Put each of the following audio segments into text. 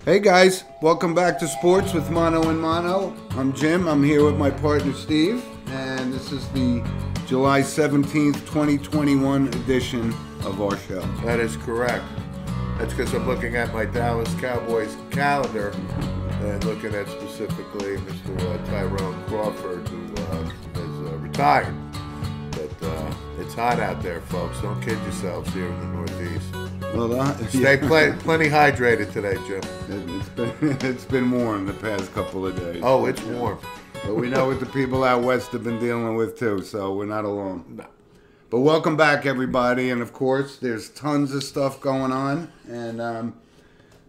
Hey guys, welcome back to Sports with Mono and Mono. I'm Jim. I'm here with my partner Steve, and this is the July 17th, 2021 edition of our show. That is correct. That's because I'm looking at my Dallas Cowboys calendar and looking at specifically Mr. Tyrone Crawford, who is retired. But it's hot out there, folks. Don't kid yourselves here in the Northeast. Well, Stay plenty hydrated today, Jim. It's been warm the past couple of days. Oh, it's warm. But we know what the people out west have been dealing with too, so we're not alone. No. But welcome back, everybody, and of course, there's tons of stuff going on, and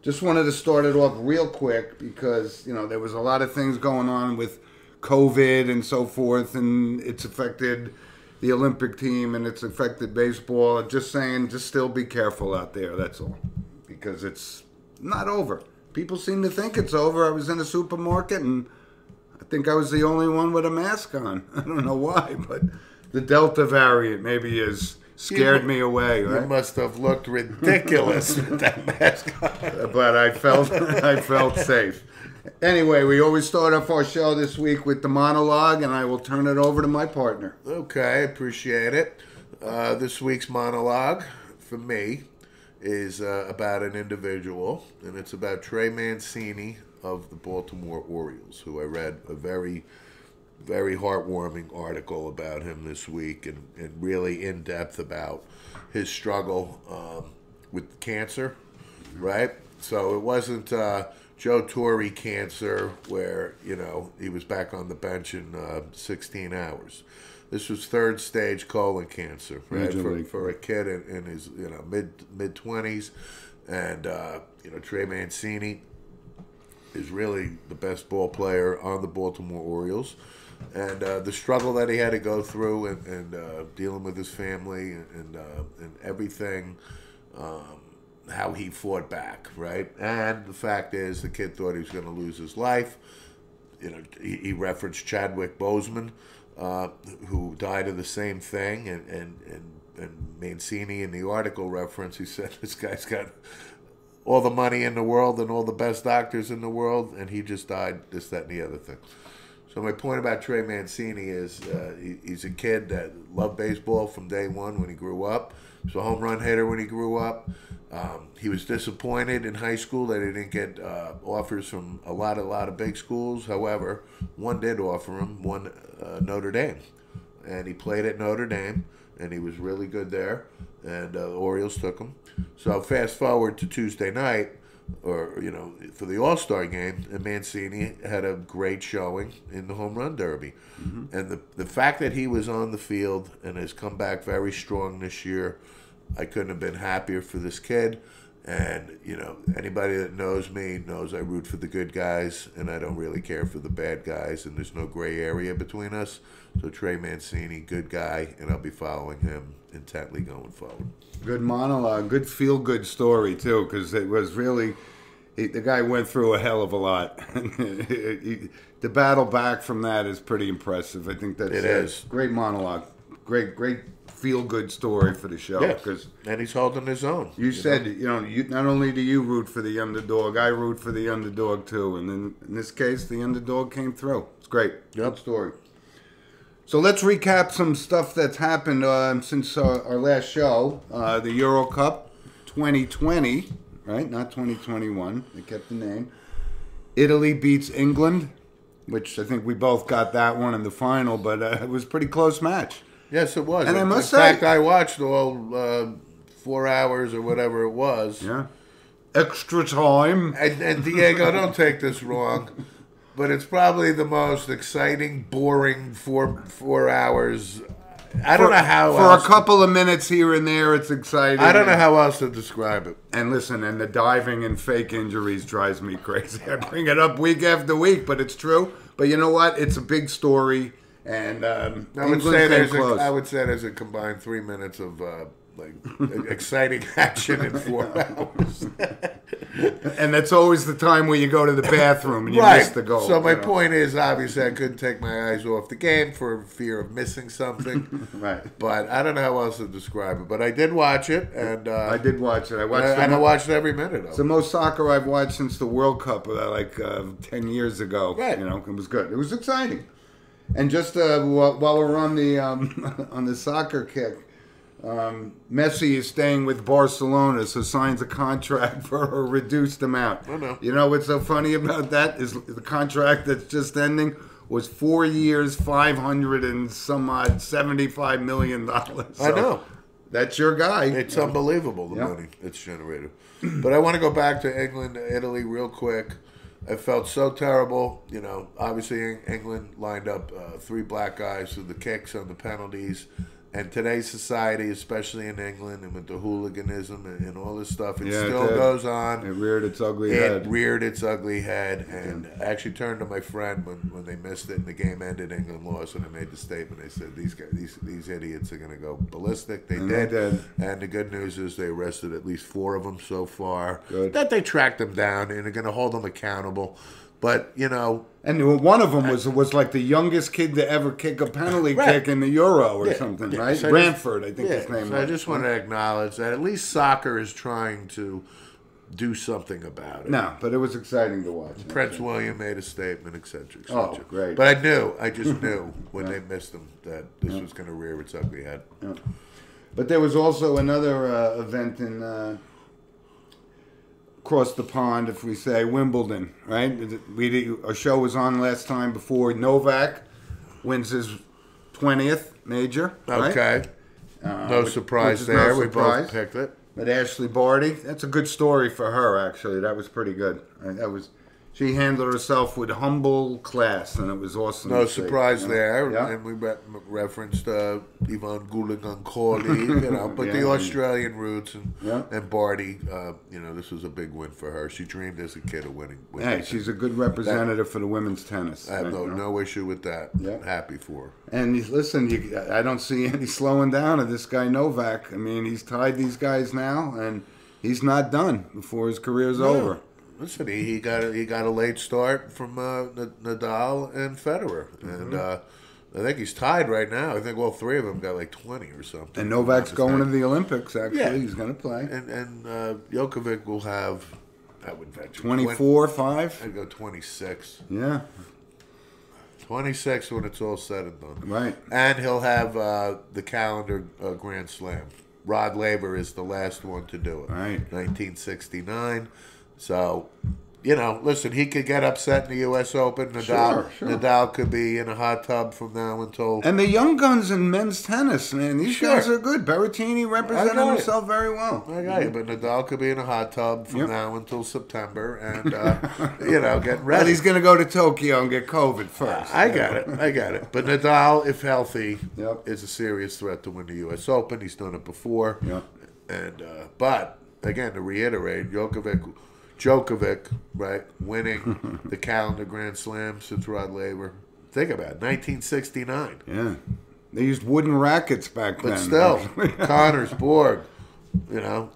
just wanted to start it off real quick because there was a lot of things going on with COVID and so forth, and it's affected the Olympic team and it's affected baseball. Just saying, just still be careful out there. That's all, because it's not over. People seem to think it's over. I was in a supermarket and I think I was the only one with a mask on. I don't know why, but the Delta variant maybe has scared me away. Right? You must have looked ridiculous with that mask on. But I felt safe. Anyway, we always start off our show this week with the monologue, and I will turn it over to my partner. Okay, appreciate it. This week's monologue for me is about an individual, and it's about Trey Mancini of the Baltimore Orioles, who I read a very, very heartwarming article about him this week, and really in depth about his struggle with cancer, right? So it wasn't Joe Torre cancer where, he was back on the bench in 16 hours. This was third stage colon cancer, right? For a kid in his mid 20s, and Trey Mancini is really the best ball player on the Baltimore Orioles, and the struggle that he had to go through and dealing with his family and everything. How he fought back, right? And the fact is, the kid thought he was going to lose his life. He referenced Chadwick Boseman, who died of the same thing, and Mancini in the article reference, he said this guy's got all the money in the world and all the best doctors in the world, and he just died this, that, and the other thing. So my point about Trey Mancini is he's a kid that loved baseball from day one when he grew up. He was a home run hitter when he grew up. He was disappointed in high school that he didn't get offers from a lot of big schools. However, one did offer him, Notre Dame. And he played at Notre Dame, and he was really good there. And the Orioles took him. So fast forward to Tuesday night, or for the All-Star game, and Mancini had a great showing in the home run derby. Mm-hmm. And the fact that he was on the field and has come back very strong this year, I couldn't have been happier for this kid. And anybody that knows me knows I root for the good guys and I don't really care for the bad guys, and there's no gray area between us. So Trey Mancini, good guy, and I'll be following him intently going forward. Good monologue, good feel-good story, too, because it was really, the guy went through a hell of a lot. The battle back from that is pretty impressive. I think that's a great monologue. Great feel-good story for the show. Yeah, and he's holding his own. You said, not only do you root for the underdog, I root for the underdog, too. And in this case, the underdog came through. It's great. Good story. So let's recap some stuff that's happened since our last show. The Euro Cup 2020, right? Not 2021. They kept the name. Italy beats England, which I think we both got that one in the final, but it was a pretty close match. Yes, it was. And I must say, in fact, I watched all 4 hours or whatever it was. Yeah. Extra time. And Diego, don't take this wrong, but it's probably the most exciting, boring four hours. I don't know how for a couple of minutes here and there, it's exciting. I don't know how else to describe it. And listen, and the diving and fake injuries drives me crazy. I bring it up week after week, but it's true. But you know what? It's a big story, and I would say there's a combined 3 minutes of like exciting action in 4 hours. And that's always the time where you go to the bathroom and you miss the goal. So my point is, obviously, I couldn't take my eyes off the game for fear of missing something. Right. But I don't know how else to describe it. But I did watch it, and I did watch it. I watched every minute of it. It's the most soccer I've watched since the World Cup, 10 years ago. Right. You know, it was good. It was exciting. And just while we're on the on the soccer kick, Messi is staying with Barcelona, so signs a contract for a reduced amount. I know. You know what's so funny about that is the contract that's just ending was 4 years, 500 and some odd $75 million. So I know. That's your guy. It's unbelievable, the money it's generated. But I want to go back to England, Italy real quick. I felt so terrible. You know, obviously England lined up 3 black guys with the kicks and the penalties. And today's society, especially in England and with the hooliganism and all this stuff, it still goes on. It reared its ugly head. It reared its ugly head. And I actually turned to my friend when they missed it and the game ended, England lost, and I made the statement. I said, these idiots are going to go ballistic. They did. And the good news is they arrested at least 4 of them so far. Good. That they tracked them down and they're going to hold them accountable. But, you know... And one of them was like the youngest kid to ever kick a penalty kick in the Euro or something, right? So Brantford, I think his name was. I just want to acknowledge that at least soccer is trying to do something about it. No, but it was exciting to watch. Prince William made a statement, etc., etc. Oh, great. But I just knew when they missed him that this was going to rear its ugly head. Yeah. But there was also another event in... across the pond, if we say Wimbledon, right? Our show was on last time before Novak wins his 20th major. Right? Okay, no surprise there. No surprise. We both picked it. But Ashley Barty, that's a good story for her. Actually, that was pretty good. She handled herself with humble class, and it was awesome. No surprise there. Yeah. And we referenced Yvonne Goolagong-Cawley, but the Australian roots and Barty, this was a big win for her. She dreamed as a kid of winning. Hey, she's a good representative for the women's tennis. I have no issue with that. Yeah. Happy for her. And listen, I don't see any slowing down of this guy Novak. I mean, he's tied these guys now, and he's not done before his career's over. Listen, he got a late start from Nadal and Federer, and I think he's tied right now. I think all 3 of them got like 20 or something. And Novak's going to the Olympics. Actually, he's going to play. And Djokovic will have, I would venture 24, 5. I'd go 26. Yeah, 26 when it's all said and done. Right. And he'll have the calendar Grand Slam. Rod Laver is the last one to do it. Right. 1969. So, listen, he could get upset in the U.S. Open. Nadal could be in a hot tub from now until... And the young guns in men's tennis, man, these guys are good. Berrettini represented himself very well. I got you, but Nadal could be in a hot tub from now until September and, getting ready. But he's going to go to Tokyo and get COVID first. I got it. But Nadal, if healthy, is a serious threat to win the U.S. Open. He's done it before. Yep. And, but, again, to reiterate, Djokovic, right, winning the calendar Grand Slam since Rod Laver. Think about it, 1969. Yeah. They used wooden rackets back then. But still, Connors, Borg,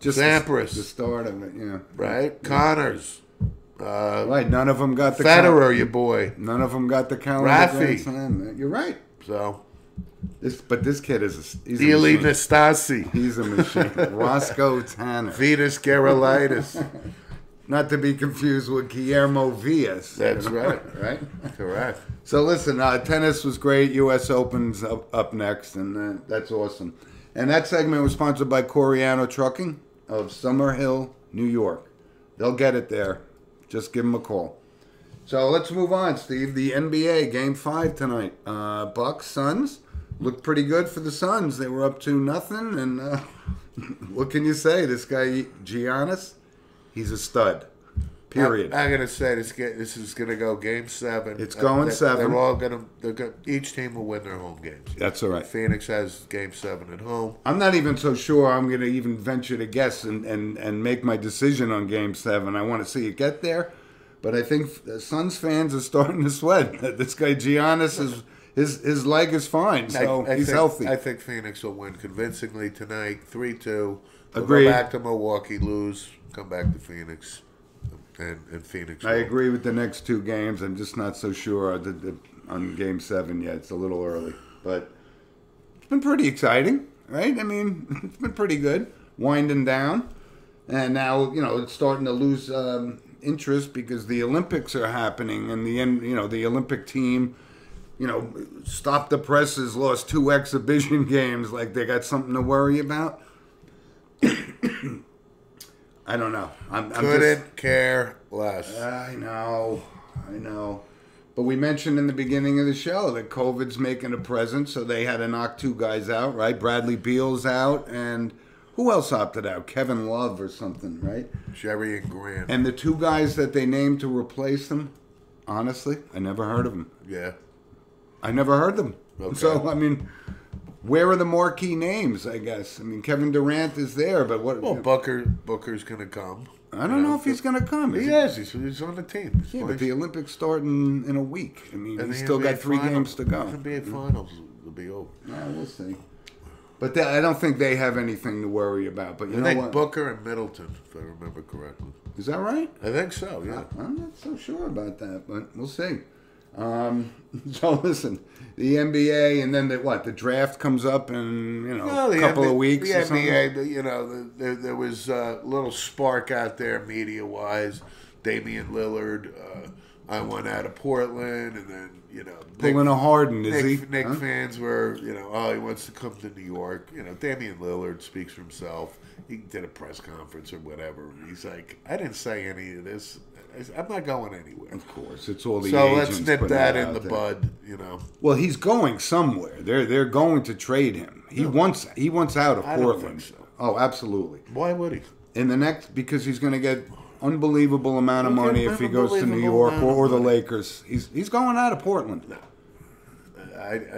just Sampras. The start of it, yeah. Right? Connors. Right, none of them got the... Federer, your boy. None of them got the calendar Grand Slam. You're right. So... This kid is he's Eli Nastasi. He's a machine. Roscoe Tanner. Vitas Gerulaitis. Not to be confused with Guillermo Villas. That's right. Right? Correct. So listen, tennis was great. U.S. Open's up next, and that's awesome. And that segment was sponsored by Coriano Trucking of Summerhill, New York. They'll get it there. Just give them a call. So let's move on, Steve. The NBA, Game 5 tonight. Bucks, Suns. Looked pretty good for the Suns. They were up 2-0, and what can you say? This guy, Giannis, he's a stud. Period. I'm going to say this is going to go Game 7. It's going 7. They're all going to. Each team will win their home games. That's all right. Phoenix has Game 7 at home. I'm not even so sure I'm going to even venture to guess and make my decision on Game 7. I want to see it get there. But I think Suns fans are starting to sweat. This guy Giannis his leg is fine, so he's healthy. I think Phoenix will win convincingly tonight, 3-2. They'll Agreed. go back to Milwaukee, lose, come back to Phoenix, and Phoenix. I agree with the next two games. I'm just not so sure on Game 7 yet. It's a little early, but it's been pretty exciting, right? I mean, it's been pretty good, winding down, and now it's starting to lose interest because the Olympics are happening, and the Olympic team. Stop the presses, lost 2 exhibition games, like they got something to worry about. I don't know. I'm Couldn't care less. I know. But we mentioned in the beginning of the show that COVID's making a presence, so they had to knock 2 guys out, right? Bradley Beal's out, and who else opted out? Kevin Love or something, right? Jerry and Grant. And the 2 guys that they named to replace them, honestly, I never heard of them. Yeah. I never heard them. Okay. So, I mean, where are the marquee names, I guess? I mean, Kevin Durant is there, but what... Well, Booker's going to come. I don't know if he's going to come. He is. He's on the team. Yeah, but the Olympics start in a week. I mean, he's still got 3 games to go. The NBA Finals will be over. Yeah, we'll see. But I don't think they have anything to worry about. But I think Booker and Middleton, if I remember correctly. Is that right? I think so, yeah. I'm not so sure about that, but we'll see. So listen, the NBA, and then the draft comes up in a couple of weeks. The or NBA, there was a little spark out there media wise. Damian Lillard, I went out of Portland, and then pulling a Harden, is he? Knick fans were he wants to come to New York. Damian Lillard speaks for himself. He did a press conference or whatever. He's like, I didn't say any of this. I'm not going anywhere. Of course, it's all the so agents. Let's nip that in the bud. Well, he's going somewhere. They're going to trade him. He wants out of I Portland. don't think so. Oh, absolutely. Why would he? Because he's going to get unbelievable amount of money if he goes to New York or the Lakers. He's going out of Portland. No.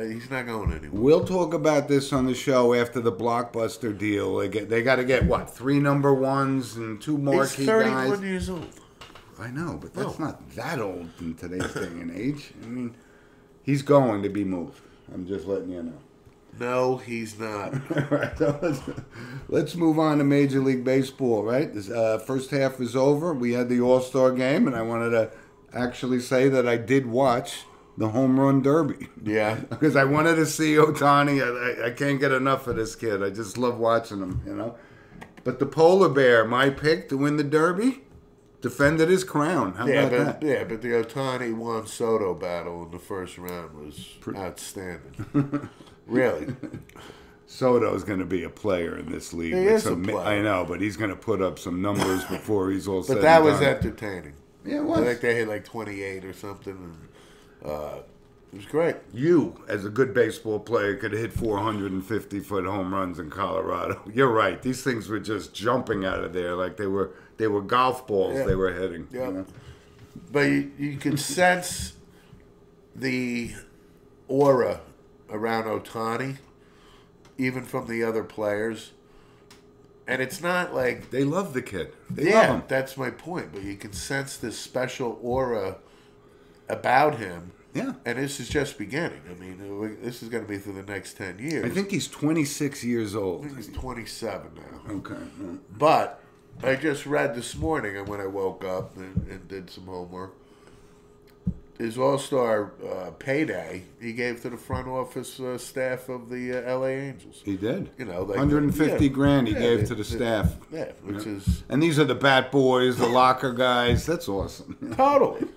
He's not going anywhere. We'll talk about this on the show after the Blockbuster deal. They got to get 3 number 1s and 2 marquee He's 31 guys. years old. I know, but that's not that old in today's day and age. I mean, he's going to be moved. I'm just letting you know. No, he's not. All right, so let's move on to Major League Baseball, right? This first half is over. We had the All-Star game, and I wanted to actually say that I did watch the Home Run Derby. Yeah. Because I wanted to see Ohtani. I can't get enough of this kid. I just love watching him, But the Polar Bear, my pick to win the Derby, defended his crown. How about that? Yeah, but the Ohtani Juan Soto battle in the first round was outstanding. Really. Soto's going to be a player in this league. He is a player. I know, but he's going to put up some numbers before he's all said But that and was done. entertaining. Yeah, it was. I think they hit 28 or something. And, it was great. You, as a good baseball player, could hit 450-foot home runs in Colorado. You're right. These things were just jumping out of there like they were golf balls they were hitting. Yeah. But you could sense the aura around Ohtani, even from the other players. And it's not like... They love the kid. They love him. That's my point. But you can sense this special aura about him. Yeah. And this is just beginning. I mean, this is going to be for the next 10 years. I think he's 26 years old. I think he's 27 now. Okay. Yeah. But I just read this morning, and when I woke up and did some homework, his All-Star payday he gave to the front office staff of the L.A. Angels. He did. 150 grand he gave to the staff. Yeah, which is... And these are the bat boys, the locker guys. That's awesome. Totally.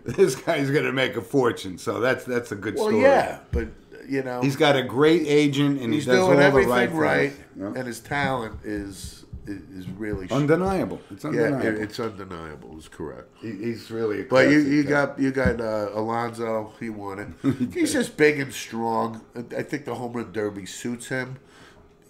This guy's going to make a fortune, so that's a good story. Well, yeah, but, He's got a great agent, and he's he does all doing the everything right things. Yeah. And his talent is really... Undeniable. It's undeniable. Yeah, it's undeniable. It's correct. He's really a But you classic got Alonso. He won it. He's just big and strong. I think the home run derby suits him.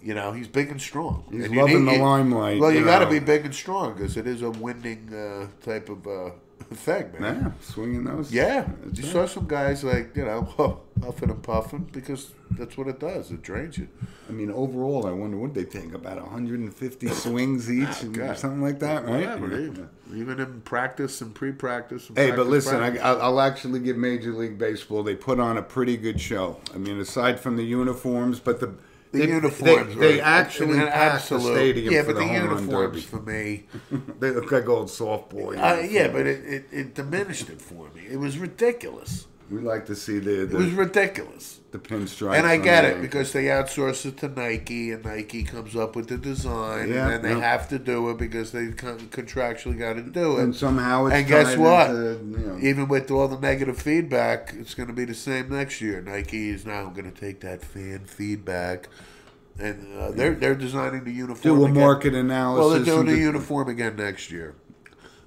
He's big and strong. He's and loving the limelight. Well, you got to be big and strong because it is a winning type of thing, man. Yeah, swinging those. Yeah, That's you right. saw some guys like huffing and puffing because that's what it does. It drains you. I mean, overall, I wonder what they think about 150 swings each, or God. something like that, right? Whatever, Yeah. even in practice and pre-practice. And Hey, but practice, listen, practice. I'll actually give Major League Baseball. They put on a pretty good show. I mean, aside from the uniforms, but the uniforms. they are actually an packed the absolute- stadium Yeah, for but the the home run uniforms derby. for me. They look like old softball. Yeah, but it diminished it for me. It was ridiculous. We like to see It was ridiculous. the pinstripes. And I on get the it Yankees. because they outsource it to Nike, and Nike comes up with the design, Yeah, and then they yeah. have to do it because they contractually got to do it. And somehow it's And guess tied what? into, Even with all the negative feedback, it's going to be the same next year. Nike is now going to take that fan feedback, and they're designing the uniform. do a again. market analysis. Well, they're doing and the do- uniform again next year.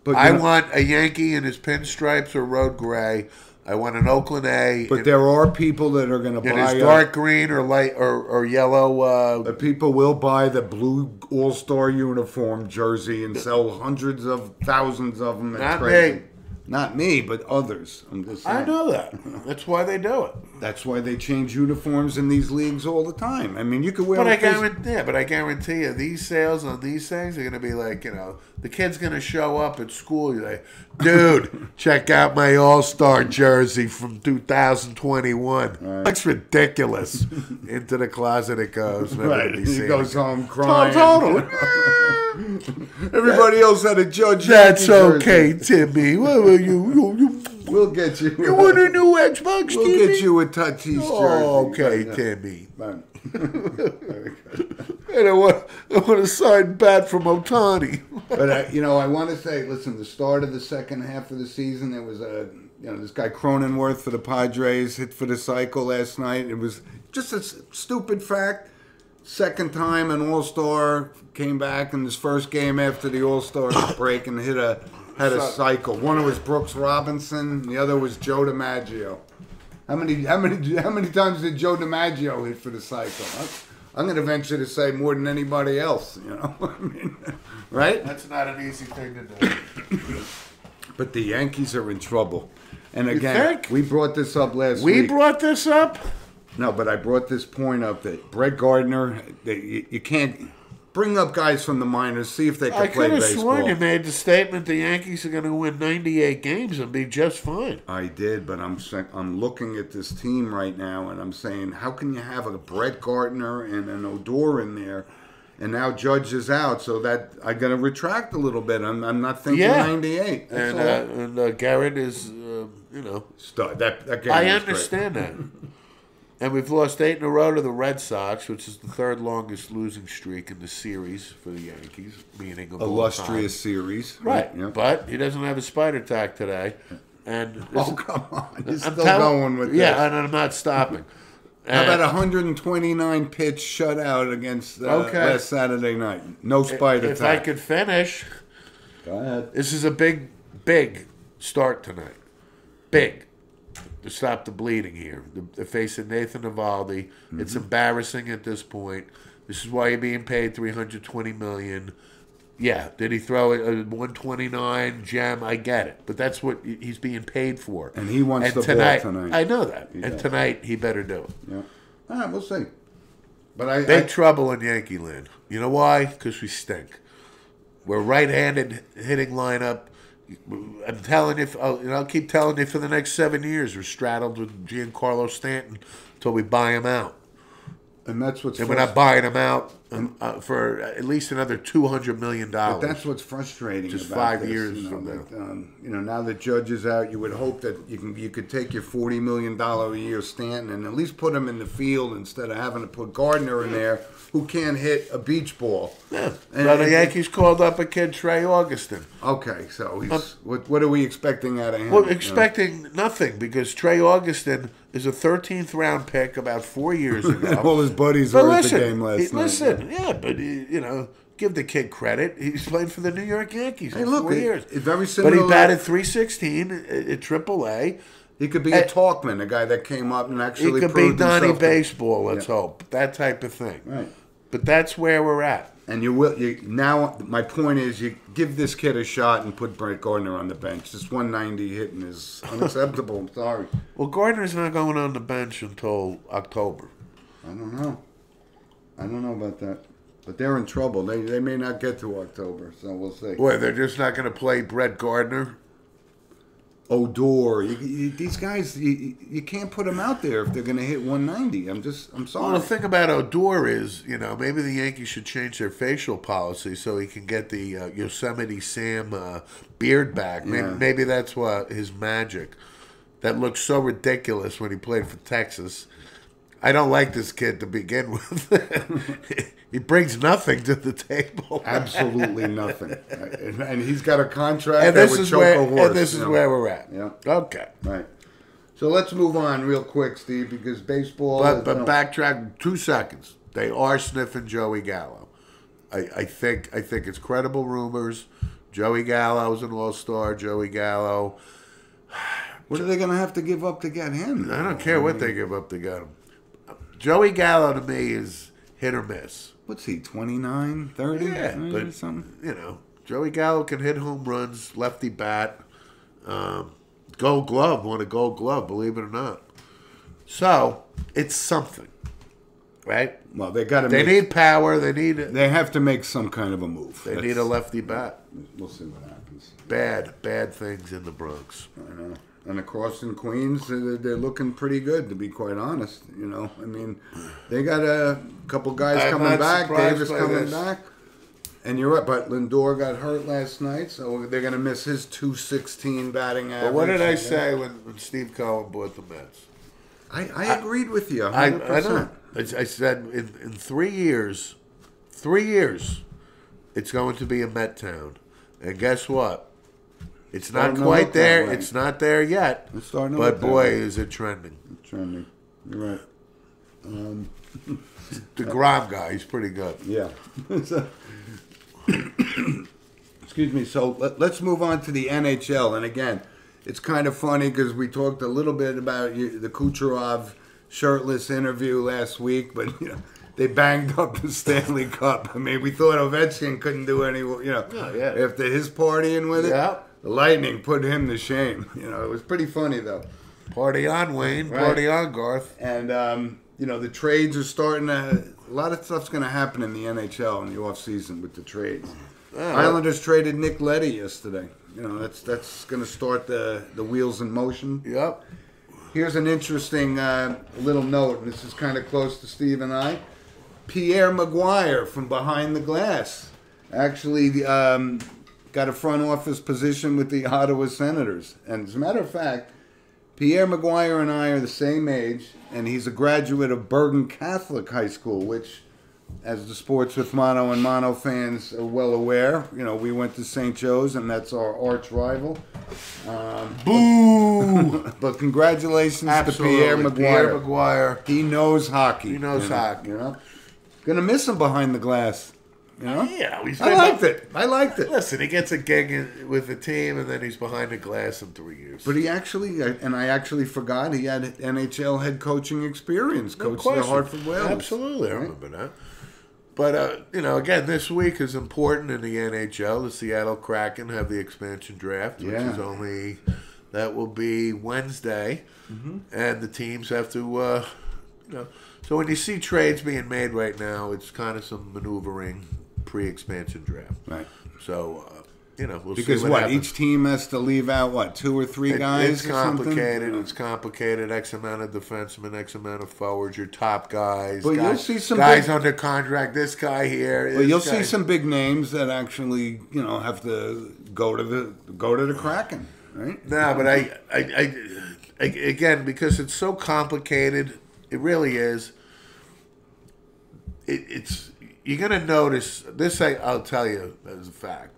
But I you know- want a Yankee in his pinstripes or road gray. I want an Oakland A. But there are people that are going to in buy his dark green or light or yellow. But people will buy the blue All-Star uniform jersey and sell hundreds of thousands of them. It's Not crazy. me. Not me, but others. I'm just saying. I know that. That's why they do it. That's why they change uniforms in these leagues all the time. I mean, you could wear. But a I guarantee you, these sales on these things are going to be like, the kid's going to show up at school. You're like, dude, check out my All-Star jersey from 2021. Right. That's ridiculous. Into the closet it goes. Never Right. to be He seen goes again. home crying. Total. Everybody else had a Judge. That's Yankee jersey. okay, Timmy. What were you We'll get you. you want a new Xbox, We'll Timmy? get you a Tatis jersey. Oh, okay, Right, Timmy. right. And I want a signed bat from Otani. But I want to say, listen, the start of the second half of the season, there was this guy Cronenworth for the Padres hit for the cycle last night. It was just a stupid fact. Second time an All-Star came back in his first game after the All-Star break and had a cycle. One was Brooks Robinson, the other was Joe DiMaggio. How many times did Joe DiMaggio hit for the cycle? I'm going to venture to say more than anybody else. I mean, right? That's not an easy thing to do. But the Yankees are in trouble. And again, think? we brought this up last We week. brought this up? No, but I brought this point up that Brett Gardner, you can't bring up guys from the minors, see if they can I play could have baseball. sworn you made the statement the Yankees are going to win 98 games and be just fine. I did, but I'm looking at this team right now, and I'm saying, how can you have a Brett Gardner and an Odor in there, and now Judge is out, so that I got to retract a little bit. I'm not thinking Yeah. 98. That's And all. Garrett is, That game I was great. understand that. And we've lost 8 in a row to the Red Sox, which is the third longest losing streak in the series for the Yankees, meaning of all Illustrious series. time. Right. Yeah. But he doesn't have a spider attack today. And Oh, come on. You're I'm still telling- going with yeah, this. and I'm not stopping. How about a 129 pitch shutout against last Saturday night? No spider If I attack. could finish, Go ahead. this is a big start tonight. Big. To stop the bleeding here. They're facing Nathan Eovaldi. It's embarrassing at this point. This is why you're being paid $320 million. Yeah, did he throw a 129 gem? I get it, but that's what he's being paid for. And he wants the ball tonight. I know that, He and does. tonight he better do it. Yeah. All right, we'll see. But Big trouble in Yankee land. You know why? Because we stink. We're right-handed hitting lineup. I'm telling you, I'll keep telling you for the next 7 years, we're straddled with Giancarlo Stanton until we buy him out. and that's what's And we're not buying him out for at least another $200 million. But that's what's frustrating. Just about 5 this, years you know, from now. that, now that Judge is out, you would hope that you could take your $40 million a year Stanton and at least put him in the field instead of having to put Gardner in there, who can't hit a beach ball. Yeah. And- Now the Yankees called up a kid, Trey Augustin. Okay, so he's what are we expecting out of him? Well, expecting nothing because Trey Augustin is a 13th round pick about 4 years ago. All his buddies But were at listen, the game last night. listen, yeah, but give the kid credit. He's played for the New York Yankees Hey, for look, 4 years. it's very But similar. he batted .316 at AAA. He could be a Talkman, a guy that came up and He actually could be proved Donnie himself. Baseball, let's Yeah. hope. That type of thing. Right. But that's where we're at. And you will. Now, my point is, you give this kid a shot and put Brett Gardner on the bench. This 190 hitting is unacceptable. I'm sorry. Well, Gardner's not going on the bench until October. I don't know. I don't know about that. But they're in trouble. They may not get to October, so we'll see. Boy, they're just not going to play Brett Gardner? Odor. These guys, you can't put them out there if they're going to hit 190. I'm sorry. Well, the thing about Odor is, maybe the Yankees should change their facial policy so he can get the Yosemite Sam beard back. Yeah. Maybe that's what his magic. That looked so ridiculous when he played for Texas. I don't like this kid to begin with. He brings nothing to the table. Absolutely nothing. And he's got a contract And that this would is choke where a horse. and this is where we're at. Yeah. Okay. Right. So let's move on real quick, Steve, because baseball. But backtrack 2 seconds. They are sniffing Joey Gallo. I think it's credible rumors. Joey Gallo's an all-star. Joey Gallo. What are they going to have to give up to get him? I don't care what they give up to get him. Joey Gallo to me is hit or miss. What's he, 29, 30? Yeah, or but something? Joey Gallo can hit home runs, lefty bat, Gold Glove, won a Gold Glove, believe it or not. So it's something, right? Well, they got to. They need power. They have to make some kind of a move. They need a lefty bat. We'll see what happens. Bad things in the Bronx. I know. And across in Queens, they're looking pretty good, to be quite honest. I mean, they got a couple guys coming back. Davis coming back. And you're right, but Lindor got hurt last night, so they're going to miss his 216 batting average. But what did I say when Steve Cohen bought the Mets? I agreed with you 100%. I know. I said in 3 years, it's going to be a Met town. And guess what? It's not quite there. It's not there yet. It's starting to but look boy, that way. is it trending. It's trending. You're right. The Grom guy, he's pretty good. Yeah. Excuse me. So let's move on to the NHL. And again, it's kind of funny because we talked a little bit about the Kucherov shirtless interview last week, but they banged up the Stanley Cup. I mean, we thought Ovechkin couldn't do any. After his partying with it. Yeah. The Lightning put him to shame. It was pretty funny, though. Party on, Wayne. Right. Party on, Garth. And, the trades are starting to... A lot of stuff's going to happen in the NHL in the offseason with the trades. Islanders traded Nick Leddy yesterday. That's going to start the wheels in motion. Yep. Here's an interesting little note, and this is kind of close to Steve and I. Pierre Maguire from Behind the Glass actually... got a front office position with the Ottawa Senators. And as a matter of fact, Pierre Maguire and I are the same age, and he's a graduate of Bergen Catholic High School, which, as the Sports with Mono and Mono fans are well aware, we went to St. Joe's, and that's our arch rival. Boo! But congratulations Absolutely. to Pierre Maguire. Pierre Maguire. He knows hockey. He knows hockey. Gonna miss him behind the glass. Yeah, I liked it. Listen, he gets a gig with the team, and then he's behind the glass in 3 years. But I actually forgot he had NHL head coaching experience, coaching the Hartford Whalers. Absolutely, I remember that. But, again, this week is important in the NHL. The Seattle Kraken have the expansion draft, which is that will be Wednesday. Mm-hmm. And the teams have to, so when you see trades being made right now, it's kind of some maneuvering pre-expansion draft. Right. So, we'll because see what happens. Each team has to leave out, 2 or 3 guys It's complicated. It's complicated. X amount of defensemen, X amount of forwards, your top guys. But you'll see some guys under contract, this guy here. Well, you'll see some big names that actually, have to go to the Kraken, right? No, but I again, because it's so complicated, it really is. It's you're gonna notice this. I'll tell you as a fact.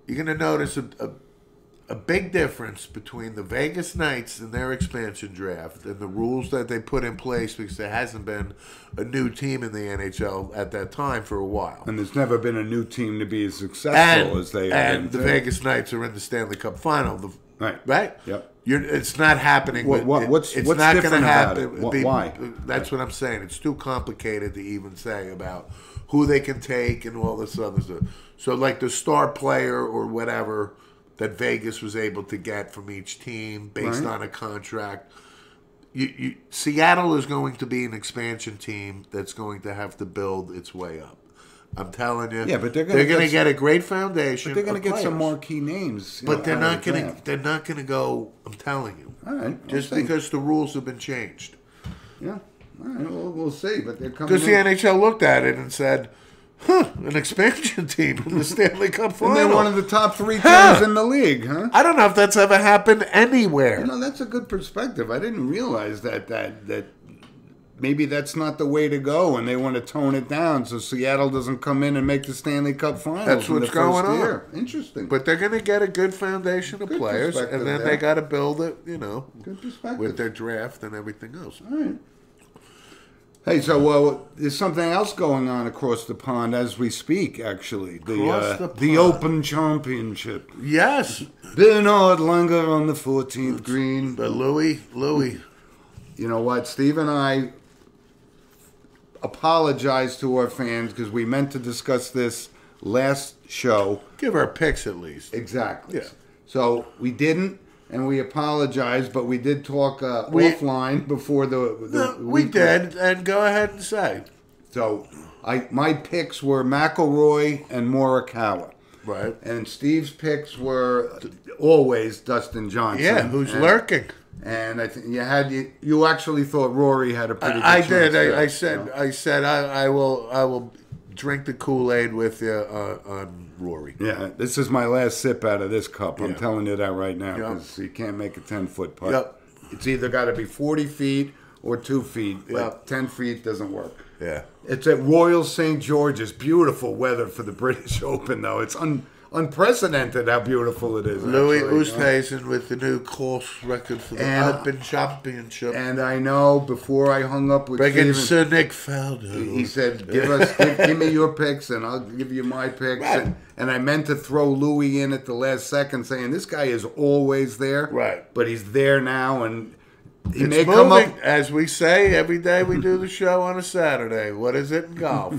You're gonna notice a big difference between the Vegas Knights and their expansion draft and the rules that they put in place, because there hasn't been a new team in the NHL at that time for a while. And there's never been a new team to be as successful as they have. And the Vegas Knights are in the Stanley Cup final. Right. Right? Yep. It's not happening. What's it's what's not different gonna about happen. it? Why? That's what I'm saying. It's too complicated to even say about who they can take and all this other stuff. So, like the star player or whatever that Vegas was able to get from each team based Right. on a contract. Seattle is going to be an expansion team that's going to have to build its way up. I'm telling you. Yeah, but they're going gonna to get a great foundation. They're going to of get some players. marquee names. But they're not going to. to. They're not going to go. I'm telling you. All right. Just we'll see. because the rules have been changed. Yeah. All right. We'll see. But they're coming. Because the in. NHL looked at it and said, "Huh, an expansion team in the Stanley Cup final." And they're one of the top 3 teams in the league, huh? I don't know if that's ever happened anywhere. You know, that's a good perspective. I didn't realize that maybe that's not the way to go, and they want to tone it down so Seattle doesn't come in and make the Stanley Cup Finals. That's in what's the going first on. year. Interesting. But they're going to get a good foundation of Good players, perspective and then there. they got to build it, Good perspective. with their draft and everything else. All right. Hey, so there's something else going on across the pond as we speak. Actually, Across the the pond. Open Championship. Yes, Bernard Langer on the 14th green. but Louis, You know what? Steve and I apologize to our fans because we meant to discuss this last show. give our picks at least. Exactly. Yeah. So we didn't, and we apologize, but we did talk offline before the No, we week. did, and go ahead and say. So my picks were McElroy and Morikawa. Right. And Steve's picks were always Dustin Johnson. Yeah, who's and, lurking? And I think you actually thought Rory had a pretty good I chance did. there, I said I will drink the Kool-Aid with you on Rory. Yeah, this is my last sip out of this cup. I'm Yeah. telling you that right now Yep. because you can't make a 10-foot putt. Yep. It's either got to be 40 feet or 2 feet. But Yep. 10 feet doesn't work. Yeah. It's at Royal St. George's. Beautiful weather for the British Open, though. It's unprecedented how beautiful it is. Louis actually, Oosthuizen with the new course record for the And- Open Championship. And I know before I hung up with Breaking Steven, Sir Nick Faldo. he said, give me your picks and I'll give you my picks. Right. And I meant to throw Louis in at the last second saying this guy is always there. Right. But he's there now and he It's may moving, come up. as we say every day we do the show on a Saturday. What is it in golf?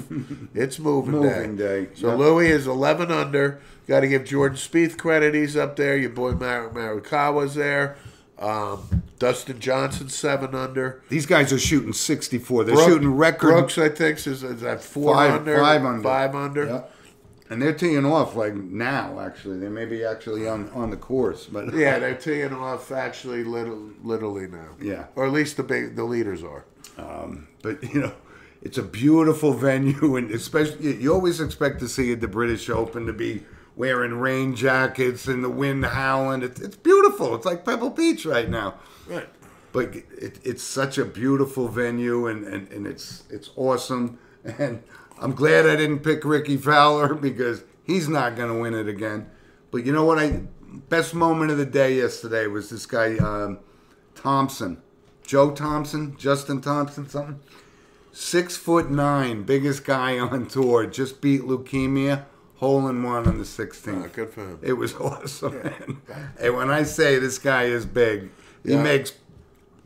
It's moving day. So Yep. Louis is 11 under. Got to give Jordan Spieth credit. He's up there. Your boy Morikawa's there. Dustin Johnson 7 under. These guys are shooting 64. They're shooting record. Brooks, I think, is at 4 under. 5 under. 5 under. Yep. And they're teeing off like now, actually. They may be actually on the course. But Yeah, they're teeing off actually literally now. Yeah. Or at least the leaders are. But, it's a beautiful venue. And especially, you always expect to see at the British Open to be wearing rain jackets and the wind howling. It's beautiful. It's like Pebble Beach right now. Right. But it's such a beautiful venue, and it's awesome. And I'm glad I didn't pick Ricky Fowler because he's not going to win it again. But you know what? Best moment of the day yesterday was this guy, Thompson. Joe Thompson? Justin Thompson, something? 6'9", biggest guy on tour. Just beat leukemia. Hole in one on the 16th. Oh, good for him. It was awesome, man. And when I say this guy is big, he Yeah. makes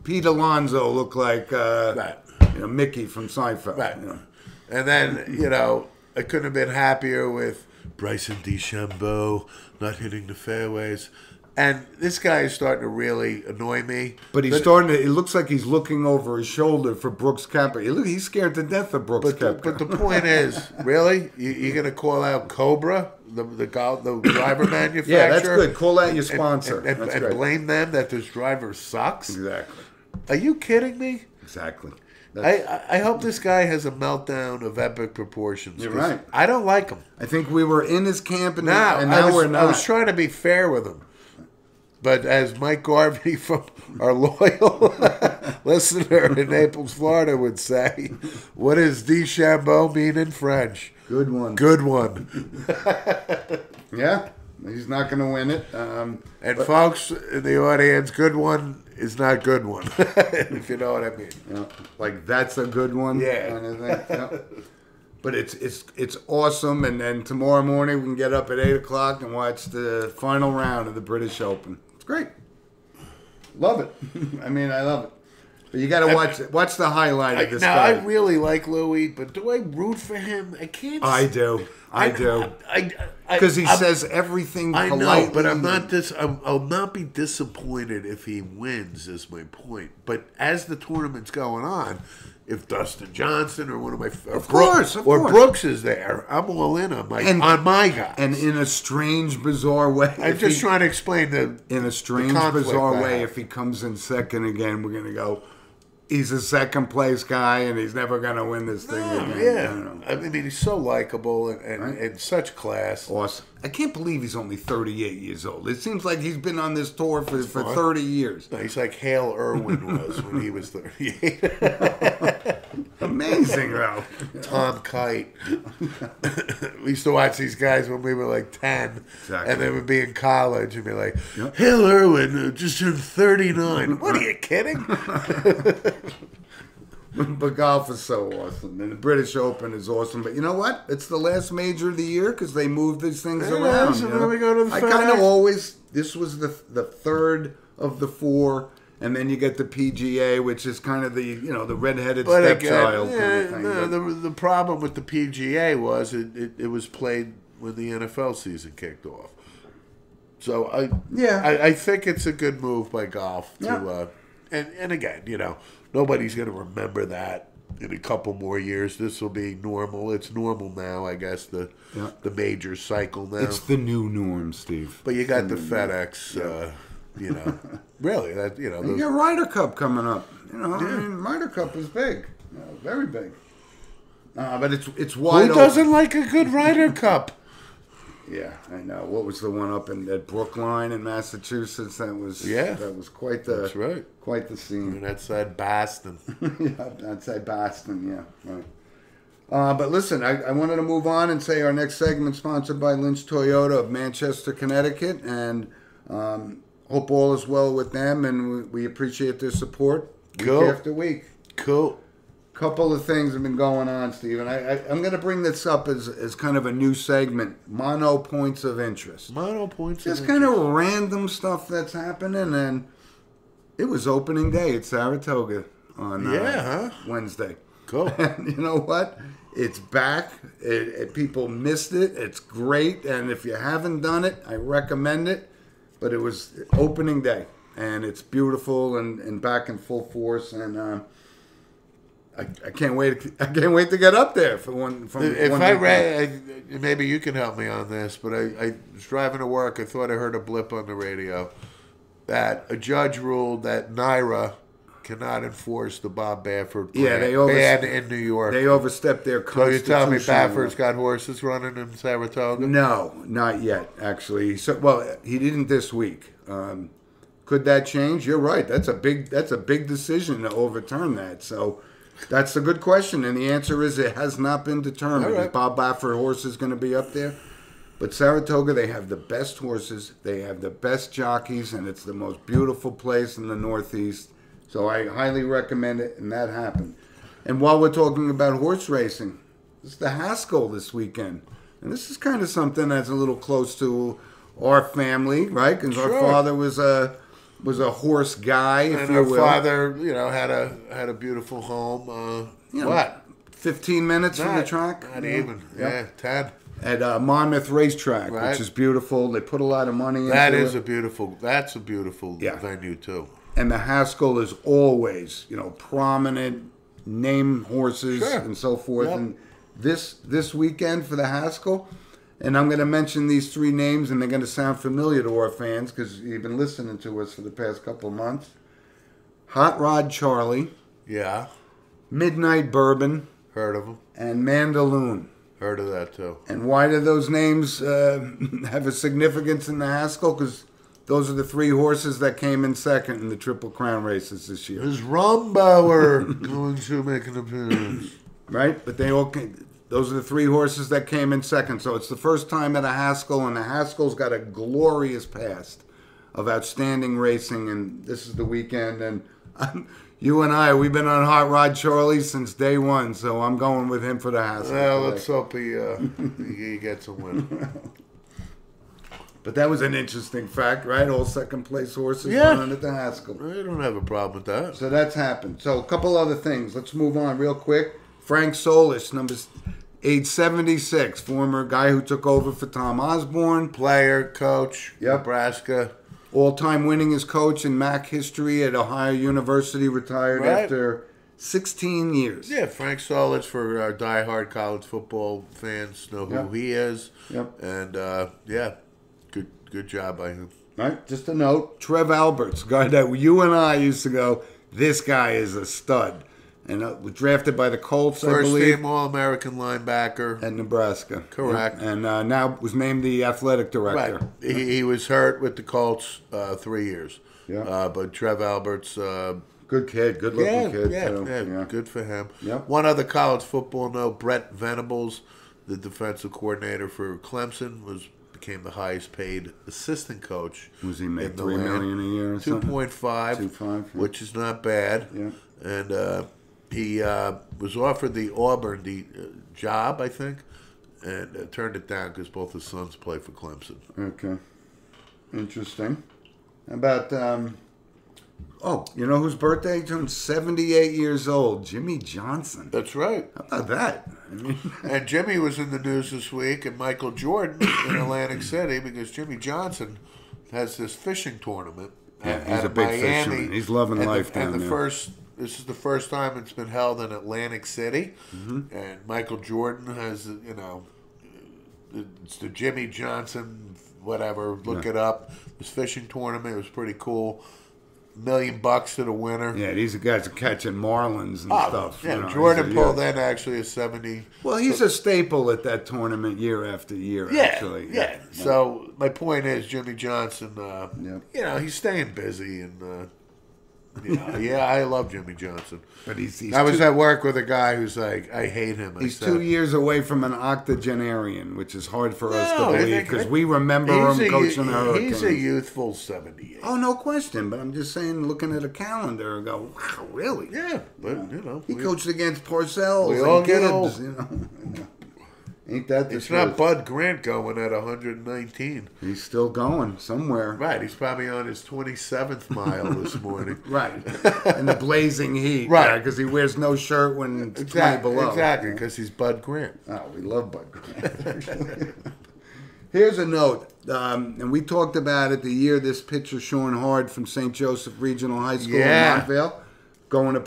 Pete Alonso look like Right. Mickey from Seinfeld. Right. you know. And then, I couldn't have been happier with Bryson DeChambeau not hitting the fairways. And this guy is starting to really annoy me. But he's starting to. It looks like he's looking over his shoulder for Brooks Koepka. He's scared to death of Brooks Koepka. But the point is, really? You're going to call out Cobra, the driver manufacturer? Yeah, that's good. Call out your sponsor. And That's great. blame them that this driver sucks? Exactly. Are you kidding me? Exactly. I hope this guy has a meltdown of epic proportions. You're 'cause right. I don't like him. I think we were in his camp, and Now, now we're not. I was trying to be fair with him. But as Mike Garvey from our loyal listener in Naples, Florida would say, what does DeChambeau mean in French? Good one. Good one. Yeah, he's not going to win it. And folks in the audience, good one is not good one, if you know what I mean. Like that's a good one. Yeah. Kind of thing. Yeah. But it's awesome, and then tomorrow morning we can get up at 8:00 and watch the final round of the British Open. It's great. Great. Love it. I mean, I love it. But you got to watch the highlight of this guy. I really like Louis, but do I root for him? I can't. I do. Because he says everything politely. I know, but I'm not I'll not be disappointed if he wins. Is my point. But as the tournament's going on, if Dustin Johnson or one of my Brooks is there, I'm all in on my guys. And in a strange, bizarre way, I'm just trying to explain in a strange, bizarre way. If he comes in second again, we're gonna go. He's a second place guy, and he's never going to win this thing again. Yeah, I mean, he's so likable and such class. Awesome. I can't believe he's only 38 years old. It seems like he's been on this tour for 30 years. No, he's like Hale Irwin was when he was 38. Amazing, though. Tom Kite. We used to watch these guys when we were like 10, and they would be in college and be like, Hale Irwin just turned 39. What, are you kidding? But golf is so awesome, and the British Open is awesome. But you know what? It's the last major of the year because they move these things around. So then we go to the I kind of always. This was the third of the four, and then you get the PGA, which is kind of the the redheaded stepchild kind of thing. No, the problem with the PGA was it was played when the NFL season kicked off. So I think it's a good move by golf to and again, nobody's going to remember that in a couple more years. This will be normal. It's normal now, I guess, the major cycle now. It's the new norm, Steve. But you got the FedEx, really, that, you got Ryder Cup coming up. I mean, Ryder Cup is big. Very big. But it's wide Who doesn't like a good Ryder Cup? Yeah, I know. What was the one up at Brookline in Massachusetts? That was quite the scene. And outside Boston. outside Boston. Yeah, right. But listen, I wanted to move on and say our next segment sponsored by Lynch Toyota of Manchester, Connecticut, and hope all is well with them, and we appreciate their support week after week. Cool. Couple of things have been going on, Steve, and I'm going to bring this up as kind of a new segment, Mono Points of Interest. Just kind of random stuff that's happening, and it was opening day at Saratoga on Wednesday. Cool. And you know what? It's back. People missed it. It's great, and if you haven't done it, I recommend it. But it was opening day, and it's beautiful and back in full force, and I can't wait. I can't wait to get up there for one. Maybe you can help me on this, but I was driving to work. I thought I heard a blip on the radio that a judge ruled that NYRA cannot enforce the Bob Baffert ban in New York. They overstepped their constitution. So you tell me Baffert's got horses running in Saratoga? No, not yet. Actually, he didn't this week. Could that change? You're right. That's a big decision to overturn that. So. That's a good question, and the answer is it has not been determined. Right. Is Bob Baffert horses going to be up there? But Saratoga, they have the best horses, they have the best jockeys, and it's the most beautiful place in the Northeast. So I highly recommend it, and that happened. And while we're talking about horse racing, it's the Haskell this weekend. And this is kind of something that's a little close to our family, right? Because our father was a horse guy, if you will. And our father, had a beautiful home. 15 minutes from the track? Not even. Yeah, 10. At Monmouth Racetrack, which is beautiful. They put a lot of money into it. That's a beautiful venue, too. And the Haskell is always, prominent name horses and so forth. Yep. And this weekend for the Haskell... And I'm going to mention these three names, and they're going to sound familiar to our fans because you've been listening to us for the past couple of months. Hot Rod Charlie. Yeah. Midnight Bourbon. Heard of them. And Mandaloon. Heard of that, too. And why do those names have a significance in the Haskell? Because those are the three horses that came in second in the Triple Crown races this year. Is Rombauer going to make an appearance? Right? But they all came... Those are the three horses that came in second. So it's the first time at a Haskell, and the Haskell's got a glorious past of outstanding racing, and this is the weekend. And you and we've been on Hot Rod Charlie since day one, so I'm going with him for the Haskell. Well, let's hope he gets a win. But that was an interesting fact, right? All second place horses Yeah. running at the Haskell. I don't have a problem with that. So that's happened. So a couple other things. Let's move on real quick. Frank Solis, age 76, former guy who took over for Tom Osborne. Player, coach, Yep. Nebraska. All-time winningest coach in MAC history at Ohio University, retired Right. after 16 years. Yeah, Frank Solich, for our diehard college football fans, know who Yep. he is. Yep. And, yeah, good job by him. Right? Just a note, Trev Alberts, guy that you and I used to go, this guy is a stud. And was drafted by the Colts, I First believe, team All-American linebacker. at Nebraska. Correct. And now was named the athletic Right. director. He was hurt with the Colts 3 years. Yeah. But Trev Alberts, Good kid, good-looking kid, too. yeah, good for him. Yep. One other college football note: Brett Venables, the defensive coordinator for Clemson, became the highest paid assistant coach. Was he make in the $3 land. million a year or something? 2.5, 2.5, yeah. which is not bad. Yeah. And he was offered the Auburn job, I think, and turned it down because both his sons play for Clemson. Okay. Interesting. How about, you know whose birthday? He turned 78 years old. Jimmy Johnson. That's right. How about that? I mean, And Jimmy was in the news this week, and Michael Jordan in Atlantic City, because Jimmy Johnson has this fishing tournament. Yeah, he's out a of big Miami. fisherman. He's loving And life down and there. this is the first time it's been held in Atlantic City, Mm-hmm. and Michael Jordan has, it's the Jimmy Johnson, whatever. Look it up. This fishing tournament, it was pretty cool. $1 million to the winner. yeah, these guys are catching marlins and stuff. Yeah, you know. Jordan He's a- pulled in actually a 70. Well, he's a staple at that tournament year after year, actually. Yeah. So my point is, Jimmy Johnson, Yep. he's staying busy, and I love Jimmy Johnson. But he's I was at work with a guy who's like, I hate him. I He's said, 2 years away from an octogenarian, which is hard for us No, to I believe think- because we remember him coaching the Hurricanes. He's a youthful 78. Oh, no question. But I'm just saying, looking at a calendar, and go, wow, really? Yeah, but He coached against Parcells we and all get Gibbs, old. you know. Ain't that the It's truth? not Bud Grant going at 119. He's still going somewhere. Right, he's probably on his 27th mile this morning. Right. In the blazing heat. Right. Because he wears no shirt when it's 20 Exactly, below. exactly, because he's Bud Grant. Oh, we love Bud Grant. Here's a note, and we talked about it the year this pitcher, Sean Hard from St. Joseph Regional High School Yeah. in Montvale, going to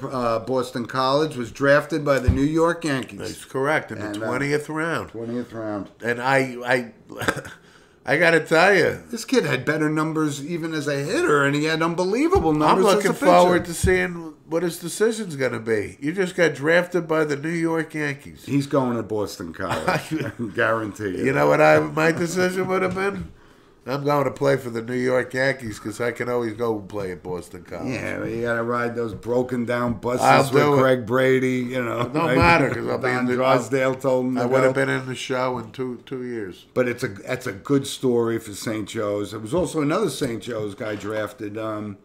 Boston College, was drafted by the New York Yankees. That's correct, in the And, 20th round. 20th round. And I got to tell you, This kid had better numbers even as a hitter, and he had unbelievable I'm numbers looking as a pitcher. forward to seeing what his decision's going to be. You just got drafted by the New York Yankees. He's going to Boston College, guarantee You know what my decision would have been? I'm going to play for the New York Yankees because I can always go play at Boston College. Yeah, but you got to ride those broken down buses I'll with do it. Greg Brady. You know, It don't matter, 'cause I'll be Don in the- Drysdale told him I to would have go. been in the show in two years. But that's a good story for St. Joe's. There was also another St. Joe's guy drafted out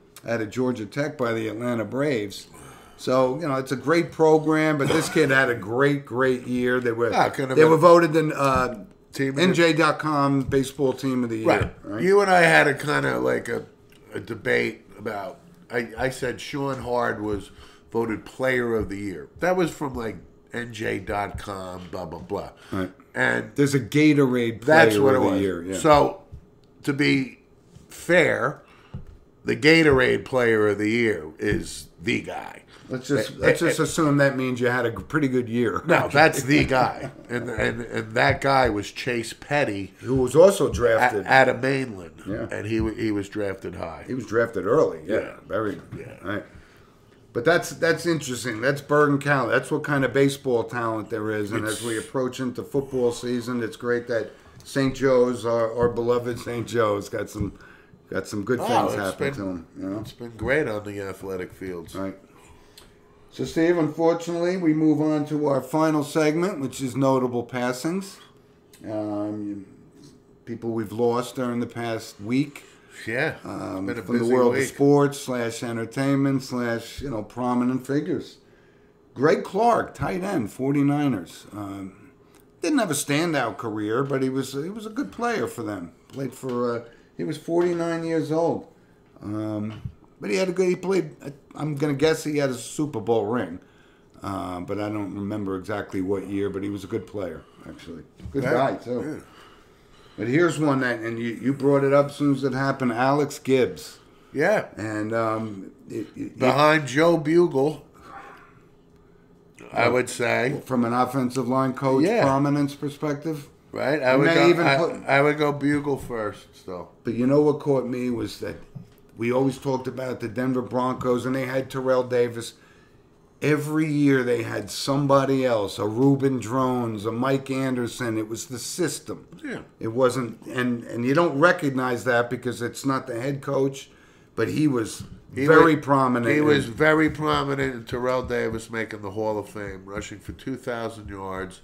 of Georgia Tech by the Atlanta Braves. So it's a great program. But this kid had a great year. They were couldn't have they been- were voted the Team of the- NJ.com baseball team of the year. Right. You and I had a kind of like a debate about. I said Sean Hard was voted Player of the Year. That was from like NJ.com, blah blah blah. Right. And There's a Gatorade that's Player what of it the was. Year. Yeah. So, to be fair, the Gatorade Player of the Year is the guy. Let's just assume that means you had a pretty good year. No, that's the guy, and that guy was Chase Petty, Who was also drafted. out of Mainland, Yeah. and he was drafted high. He was drafted early. Yeah, Yeah. very. Yeah. Right. But that's interesting. That's Bergen County. That's what kind of baseball talent there is. And as we approach into football season, it's great that St. Joe's, our beloved St. Joe's, got some good things happen to them. It's been great on the athletic fields. Right. So, Steve, unfortunately, we move on to our final segment, which is notable passings. People we've lost during the past week. Yeah, it's been a From the busy world week. of sports / entertainment / prominent figures. Greg Clark, tight end, 49ers. didn't have a standout career, but he was a good player for them. Played for he was 49 years old, but he played. I'm gonna guess he had a Super Bowl ring, but I don't remember exactly what year. But he was a good player, actually, good guy too. Yeah. But here's one that, and you brought it up as soon as it happened. Alex Gibbs, Yeah. and Behind Joe Bugle, I would say. from an offensive line coach Yeah. prominence perspective. Right? I I would go Bugle first, still. But you know what caught me was that we always talked about the Denver Broncos, and they had Terrell Davis. Every year they had somebody else, a Reuben Drones, a Mike Anderson. It was the system. Yeah. It wasn't, and you don't recognize that because it's not the head coach, but he was very prominent. He was very prominent in Terrell Davis making the Hall of Fame, rushing for 2,000 yards.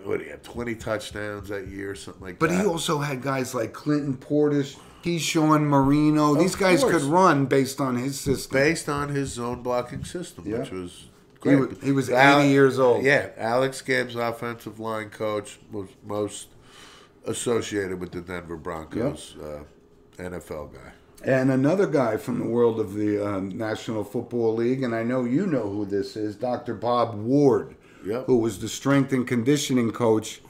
What do you have, 20 touchdowns that year, something like But that. he also had guys like Clinton Portis, Keyshawn Marino. These guys course. could run based on his system. Based on his zone blocking system, Yeah. which was great. He was 80 years old. Yeah, Alex Gibbs, offensive line coach, was most associated with the Denver Broncos, NFL guy. And another guy from the world of the National Football League, and I know you know who this is, Dr. Bob Ward, Yep. who was the strength and conditioning coach.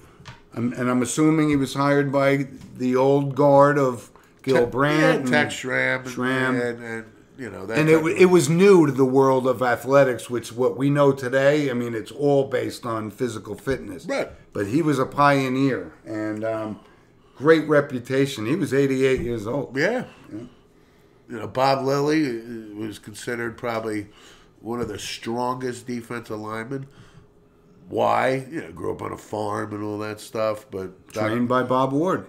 And I'm assuming he was hired by the old guard of Gil Brandt. Yeah, Tex Schramm. Schramm. And you know, that And it was new to the world of athletics, which what we know today, I mean, it's all based on physical fitness. Right. But he was a pioneer and great reputation. He was 88 years old. Yeah. You know, Bob Lilly was considered probably one of the strongest defensive linemen. Why? You know, grew up on a farm and all that stuff, but Trained by Bob Ward.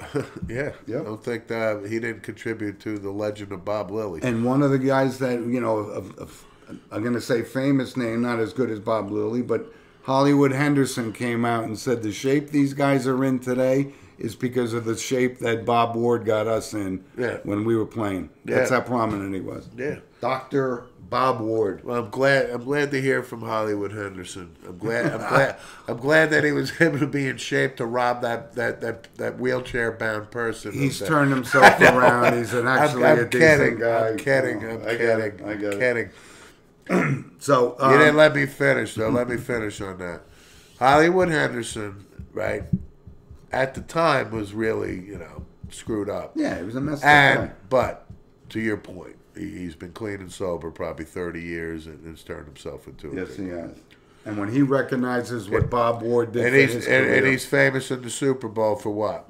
yeah, Yep. I don't think that he didn't contribute to the legend of Bob Lilly. And one of the guys that, you know, I'm going to say famous name, not as good as Bob Lilly, but Hollywood Henderson came out and said the shape these guys are in today is because of the shape that Bob Ward got us in when we were playing. That's how prominent he was. Yeah. Dr. Bob Ward. Well, I'm glad to hear from Hollywood Henderson. I'm glad that he was able to be in shape to rob that wheelchair bound person. He's turned himself around. He's actually a decent guy. I'm kidding. I get it. Kidding. So You didn't let me finish, though. Let me finish on that. Hollywood Henderson, right, at the time was really, you know, screwed up. yeah, he was a messed up guy. But to your point, he's been clean and sober probably 30 years and has turned himself into a Yes, big he has. And when he recognizes what Bob Ward did And for he's his career, and he's famous in the Super Bowl for what?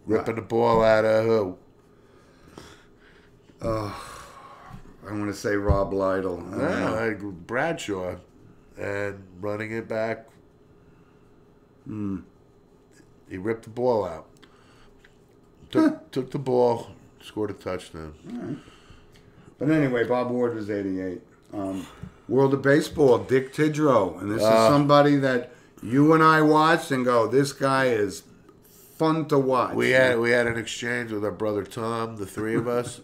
Ripping the ball out of who? I want to say Rob Lytle. I don't know. Like Bradshaw, and running it back. He ripped the ball out. Took the ball, scored a touchdown. But anyway, Bob Ward was 88. World of Baseball, Dick Tidrow. And this is somebody that you and I watched and go, this guy is fun to watch. We had an exchange with our brother Tom, the three of us.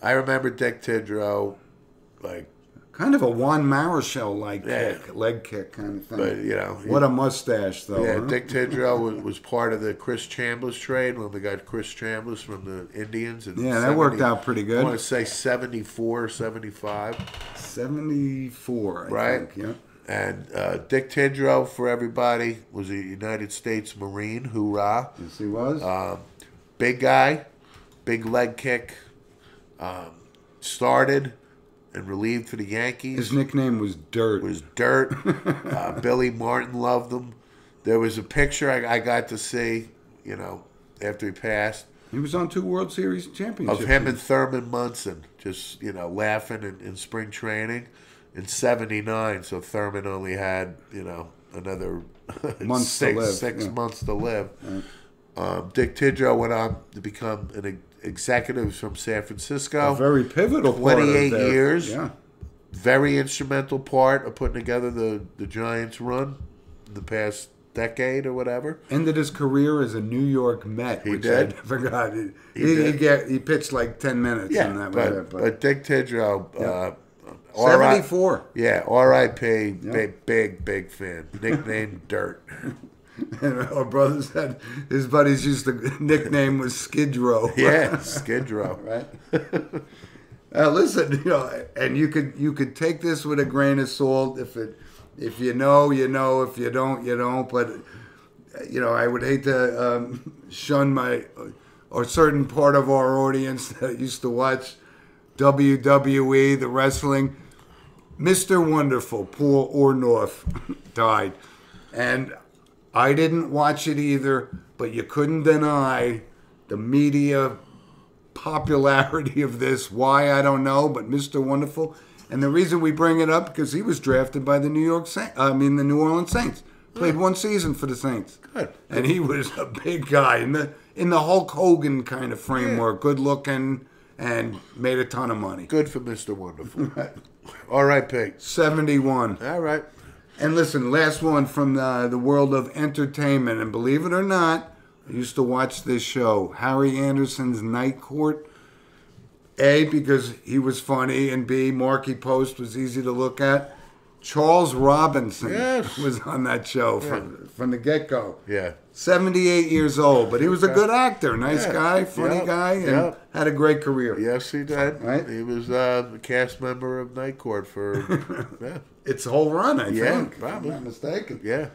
I remember Dick Tidrow, like, kind of a Juan Marichal-like kick, leg kick kind of thing. but you know, What a mustache, though. yeah, huh? Dick Tidrow was part of the Chris Chambliss trade when we got Chris Chambliss from the Indians. In Yeah, that worked out pretty I good. want to say 74, 75. 74, I think. Yeah. And Dick Tidrow, for everybody, was a United States Marine. Hoorah. Yes, he was. Big guy, big leg kick. Started and relieved for the Yankees. His nickname was Dirt. Was Dirt. Billy Martin loved him. There was a picture I got to see, you know, after he passed, He was on 2 World Series championships. of him and Thurman Munson, just, you know, laughing in spring training in '79. So Thurman only had, you know, another Months to live, six yeah. months to live. Dick Tidrow went on to become an executive from San Francisco. A very pivotal part of 28 their- years. Yeah. Very instrumental part of putting together the Giants run in the past decade or whatever. Ended his career as a New York Met, which did. I forgot. did. He pitched like 10 minutes. Yeah, and that was it, but Dick Tidrow, 74. Yeah, R.I.P. Big fan. Nicknamed Dirt. And our brother said his buddies used to nickname was Skid Row. Yeah, Skid Row. Right. Listen, and you could take this with a grain of salt. If you know, you know. If you don't, you don't. But I would hate to shun or certain part of our audience that used to watch WWE, the wrestling. Mr. Wonderful, Paul Orndorff, died, and I didn't watch it either. But you couldn't deny the media popularity of this. Why, I don't know, but Mr. Wonderful. And the reason we bring it up because he was drafted by the New Orleans Saints. Played one season for the Saints. Good. And he was a big guy in the Hulk Hogan kind of framework. Good looking and made a ton of money. Good for Mr. Wonderful. All right, Pete. 71. All right. And listen, last one from the world of entertainment. And believe it or not, I used to watch this show, Harry Anderson's Night Court. A, because he was funny, and B, Marky Post was easy to look at. Charles Robinson was on that show from the get-go. Yeah. 78 years old, but he was a good actor. Nice guy, funny guy, and had a great career. Yes, he did. Right? He was a cast member of Night Court for its whole run, I think. Probably. If I'm not mistaken. Yeah.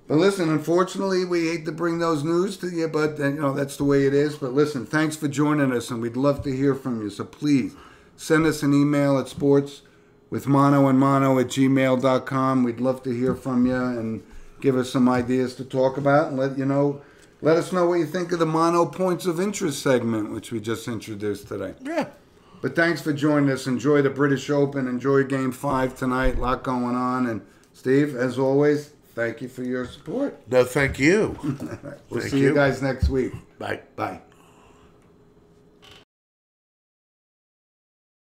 But listen, unfortunately, we hate to bring those news to you, but that's the way it is. But listen, thanks for joining us, and we'd love to hear from you. So please send us an email at sportswithmonoandmono@gmail.com. We'd love to hear from you and give us some ideas to talk about, and let us know what you think of the Mono Points of Interest segment, which we just introduced today. Yeah. But thanks for joining us. Enjoy the British Open. Enjoy Game 5 tonight. A lot going on. And Steve, as always, thank you for your support. No, thank you. We'll see you guys next week. Bye. Bye.